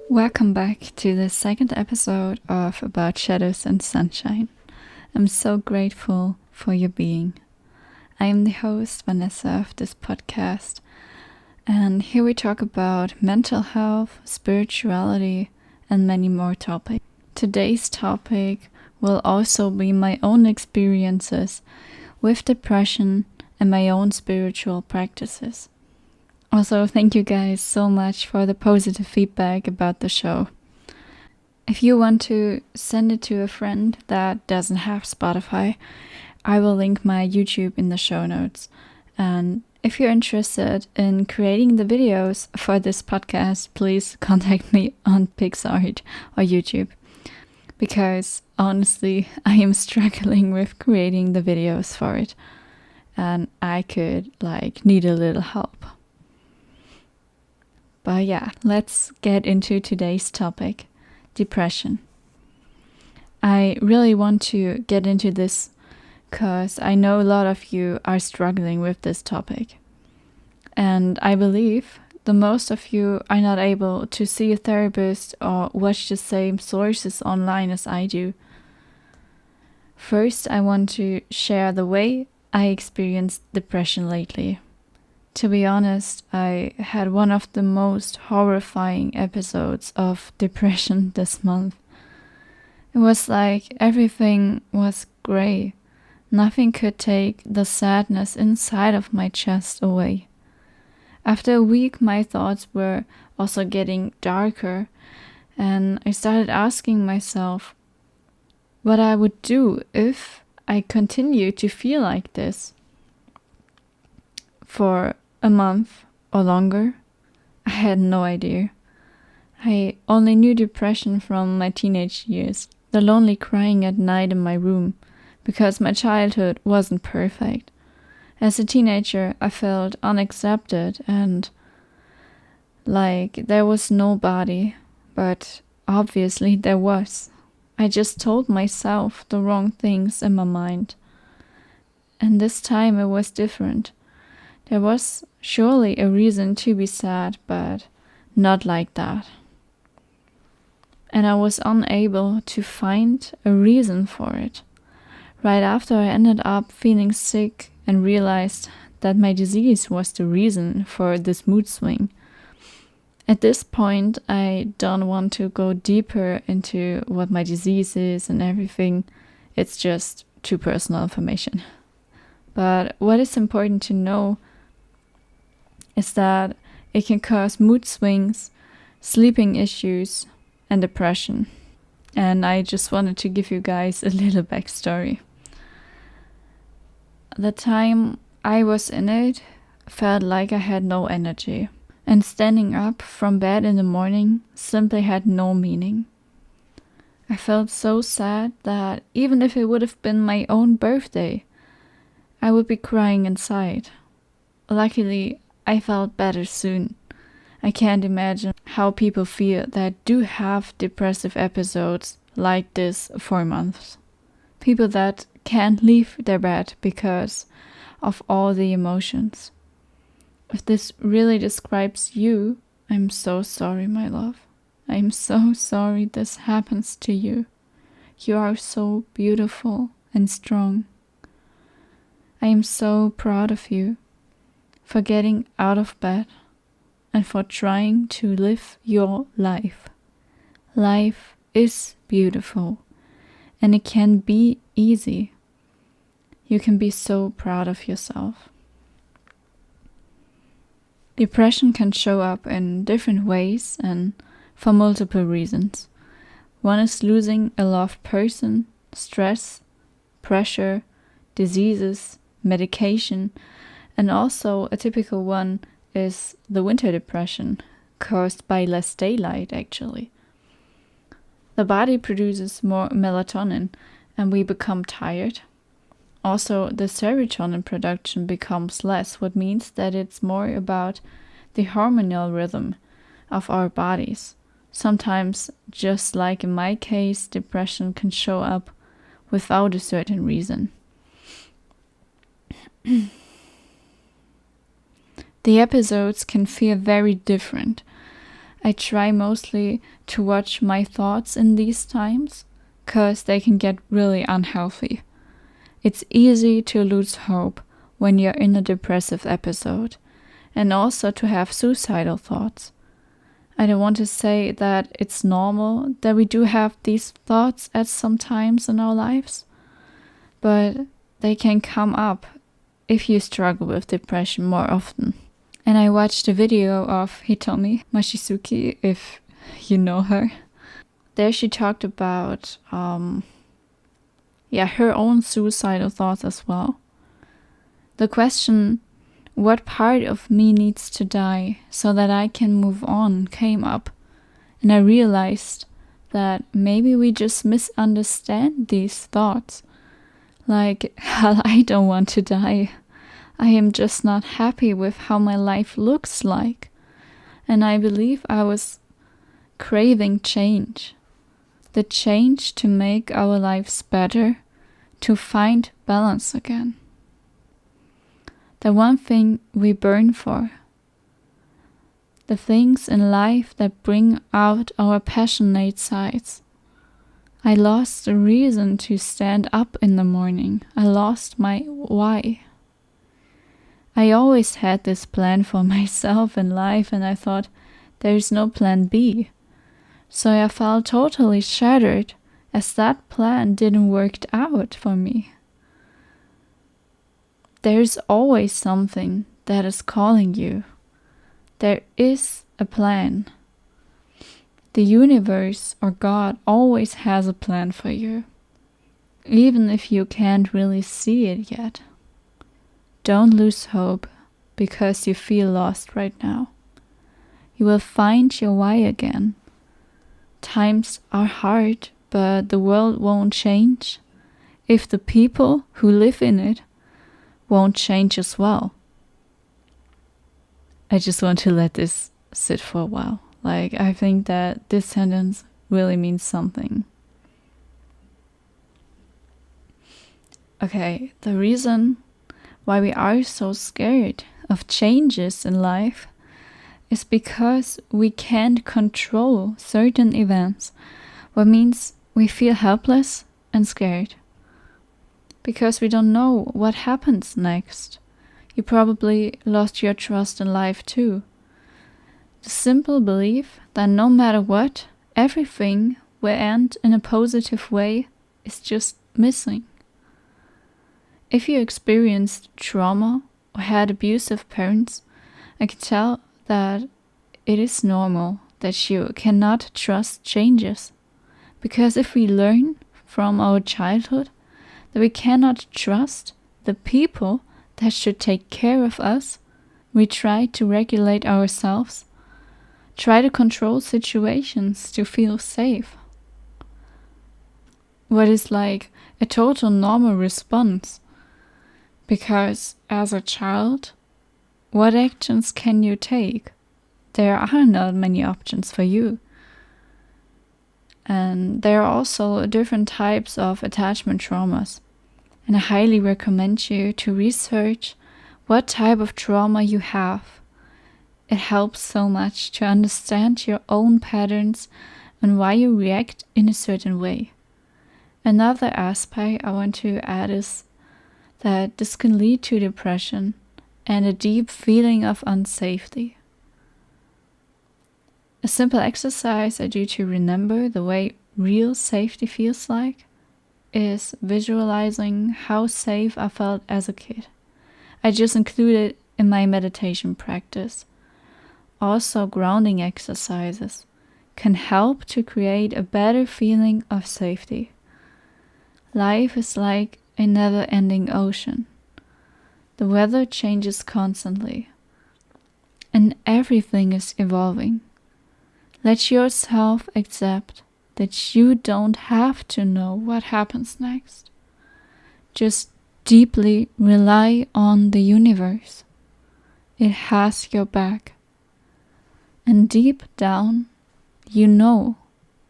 Welcome back to the second episode of About Shadows and Sunshine. I'm so grateful for your being. I am the host, Vanessa, of this podcast, and here we talk about mental health, spirituality, and many more topics. Today's topic will also be my own experiences with depression and my own spiritual practices. Also, thank you guys so much for the positive feedback about the show. If you want to send it to a friend that doesn't have Spotify, I will link my YouTube in the show notes. And if you're interested in creating the videos for this podcast, please contact me on PixArt or YouTube. Because honestly, I am struggling with creating the videos for it. And I could need a little help. But yeah, let's get into today's topic, depression. I really want to get into this because I know a lot of you are struggling with this topic. And I believe the most of you are not able to see a therapist or watch the same sources online as I do. First, I want to share the way I experienced depression lately. To be honest, I had one of the most horrifying episodes of depression this month. It was like everything was gray. Nothing could take the sadness inside of my chest away. After a week, my thoughts were also getting darker, and I started asking myself what I would do if I continued to feel like this for a month or longer. I had no idea. I only knew depression from my teenage years, the lonely crying at night in my room, because my childhood wasn't perfect. As a teenager, I felt unaccepted and like there was nobody, but obviously there was. I just told myself the wrong things in my mind. And this time it was different. There was surely a reason to be sad, but not like that. And I was unable to find a reason for it. Right after I ended up feeling sick and realized that my disease was the reason for this mood swing. At this point, I don't want to go deeper into what my disease is and everything. It's just too personal information. But what is important to know is that it can cause mood swings, sleeping issues, and depression. And I just wanted to give you guys a little backstory. The time I was in it felt like I had no energy, and standing up from bed in the morning simply had no meaning. I felt so sad that even if it would have been my own birthday, I would be crying inside. Luckily, I felt better soon. I can't imagine how people feel that do have depressive episodes like this for months. People that can't leave their bed because of all the emotions. If this really describes you, I'm so sorry, my love. I'm so sorry this happens to you. You are so beautiful and strong. I am so proud of you for getting out of bed and for trying to live your life. Life is beautiful and it can be easy. You can be so proud of yourself. Depression can show up in different ways and for multiple reasons. One is losing a loved person, stress, pressure, diseases, medication, and also a typical one is the winter depression, caused by less daylight actually. The body produces more melatonin and we become tired. Also, the serotonin production becomes less, what means that it's more about the hormonal rhythm of our bodies. Sometimes, just like in my case, depression can show up without a certain reason. The episodes can feel very different. I try mostly to watch my thoughts in these times, because they can get really unhealthy. It's easy to lose hope when you're in a depressive episode, and also to have suicidal thoughts. I don't want to say that it's normal that we do have these thoughts at some times in our lives, but they can come up if you struggle with depression more often. And I watched a video of Hitomi Mashizuki, if you know her. There she talked about her own suicidal thoughts as well. The question, what part of me needs to die so that I can move on, came up. And I realized that maybe we just misunderstand these thoughts. Like, hell, I don't want to die. I am just not happy with how my life looks like. And I believe I was craving change. The change to make our lives better, to find balance again. The one thing we burn for. The things in life that bring out our passionate sides. I lost the reason to stand up in the morning. I lost my why. I always had this plan for myself in life, and I thought there's no plan B. So I felt totally shattered as that plan didn't work out for me. There's always something that is calling you. There is a plan. The universe or God always has a plan for you, even if you can't really see it yet. Don't lose hope because you feel lost right now. You will find your why again. Times are hard, but the world won't change if the people who live in it won't change as well. I just want to let this sit for a while. I think that this sentence really means something. Okay, the reason why we are so scared of changes in life is because we can't control certain events, what means we feel helpless and scared. Because we don't know what happens next. You probably lost your trust in life too. The simple belief that no matter what, everything will end in a positive way is just missing. If you experienced trauma or had abusive parents, I can tell that it is normal that you cannot trust changes. Because if we learn from our childhood that we cannot trust the people that should take care of us, we try to regulate ourselves, try to control situations to feel safe. What is like a total normal response. Because as a child, what actions can you take? There are not many options for you. And there are also different types of attachment traumas. And I highly recommend you to research what type of trauma you have. It helps so much to understand your own patterns and why you react in a certain way. Another aspect I want to add is that this can lead to depression and a deep feeling of unsafety. A simple exercise I do to remember the way real safety feels like is visualizing how safe I felt as a kid. I just include it in my meditation practice. Also, grounding exercises can help to create a better feeling of safety. Life is like a never-ending ocean. The weather changes constantly, and everything is evolving. Let yourself accept that you don't have to know what happens next. Just deeply rely on the universe. It has your back. And deep down, you know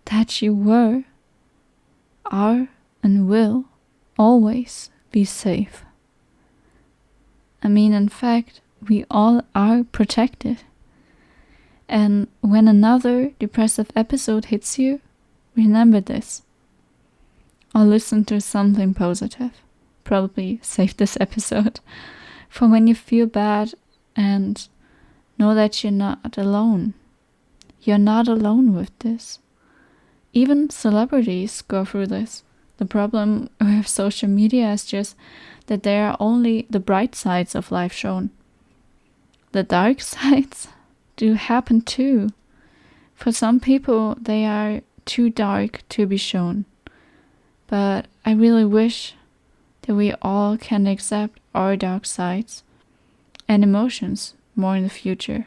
that you were, are, and will always be safe. I mean, in fact, we all are protected. And when another depressive episode hits you, remember this. Or listen to something positive. Probably save this episode for when you feel bad, and know that you're not alone. You're not alone with this. Even celebrities go through this. The problem with social media is just that there are only the bright sides of life shown. The dark sides do happen too. For some people, they are too dark to be shown. But I really wish that we all can accept our dark sides and emotions more in the future.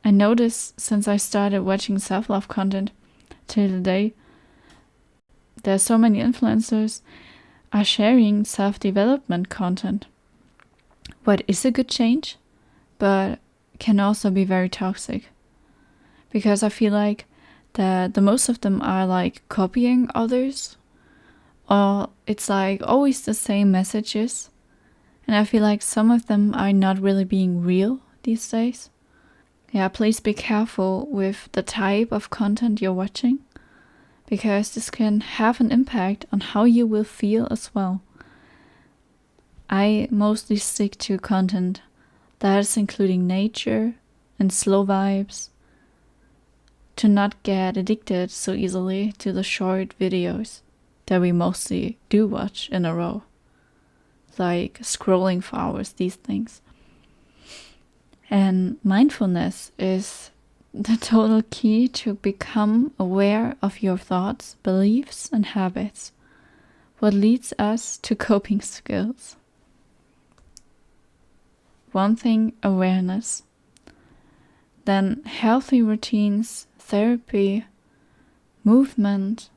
I noticed since I started watching self-love content till today, there are so many influencers are sharing self-development content. What is a good change, but can also be very toxic. Because I feel like that the most of them are like copying others, or it's like always the same messages. And I feel like some of them are not really being real these days. Yeah, please be careful with the type of content you're watching, because this can have an impact on how you will feel as well. I mostly stick to content that is including nature and slow vibes, to not get addicted so easily to the short videos that we mostly do watch in a row. Like scrolling for hours, these things. And mindfulness is the total key to become aware of your thoughts, beliefs, and habits. What leads us to coping skills. One thing, awareness. Then healthy routines, therapy, movement,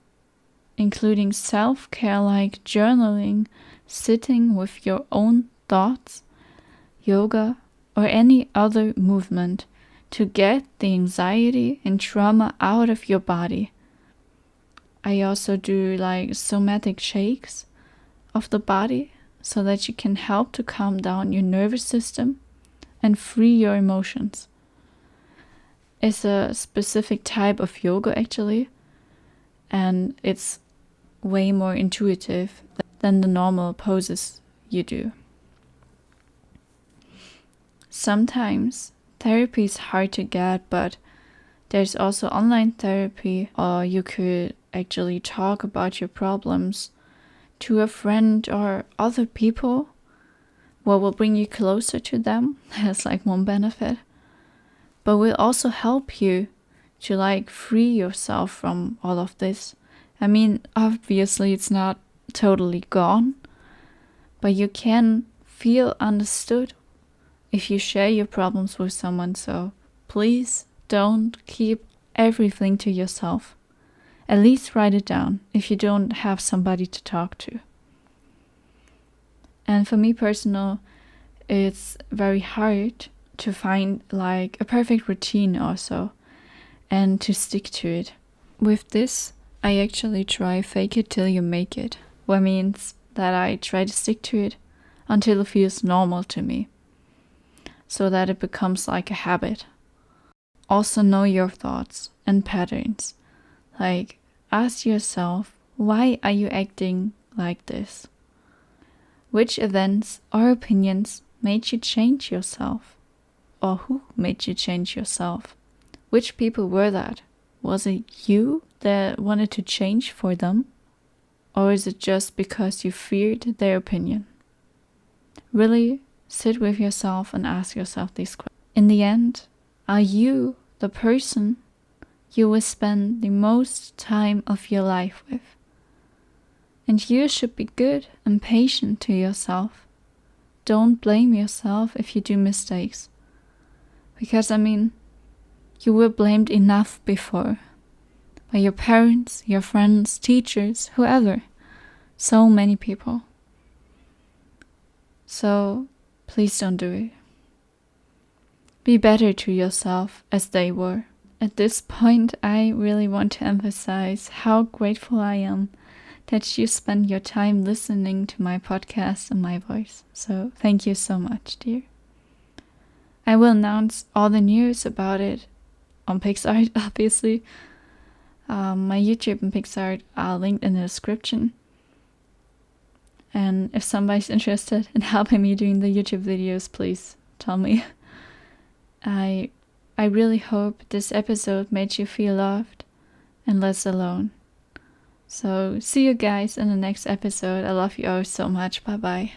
including self-care like journaling, sitting with your own thoughts, yoga, or any other movement to get the anxiety and trauma out of your body. I also do like somatic shakes of the body so that you can help to calm down your nervous system and free your emotions. It's a specific type of yoga actually, and it's way more intuitive than the normal poses you do. Sometimes therapy is hard to get, but there's also online therapy, or you could actually talk about your problems to a friend or other people. What will bring you closer to them? That's like one benefit. But will also help you to like free yourself from all of this. I mean, obviously it's not totally gone, but you can feel understood if you share your problems with someone. So please don't keep everything to yourself. At least write it down if you don't have somebody to talk to. And for me personal, it's very hard to find like a perfect routine also and to stick to it. With this, I actually try fake it till you make it, what means that I try to stick to it until it feels normal to me, so that it becomes like a habit. Also know your thoughts and patterns. Like, ask yourself, why are you acting like this? Which events or opinions made you change yourself? Or who made you change yourself? Which people were that? Was it you that wanted to change for them? Or is it just because you feared their opinion? Really sit with yourself and ask yourself these questions. In the end, are you the person you will spend the most time of your life with? And you should be good and patient to yourself. Don't blame yourself if you do mistakes. Because you were blamed enough before. By your parents, your friends, teachers, whoever. So many people. So please don't do it. Be better to yourself as they were. At this point, I really want to emphasize how grateful I am that you spend your time listening to my podcast and my voice. So thank you so much, dear. I will announce all the news about it on Pixart, obviously. My YouTube and Pixart are linked in the description. And if somebody's interested in helping me doing the YouTube videos, please tell me. I really hope this episode made you feel loved and less alone. So see you guys in the next episode. I love you all so much. Bye bye.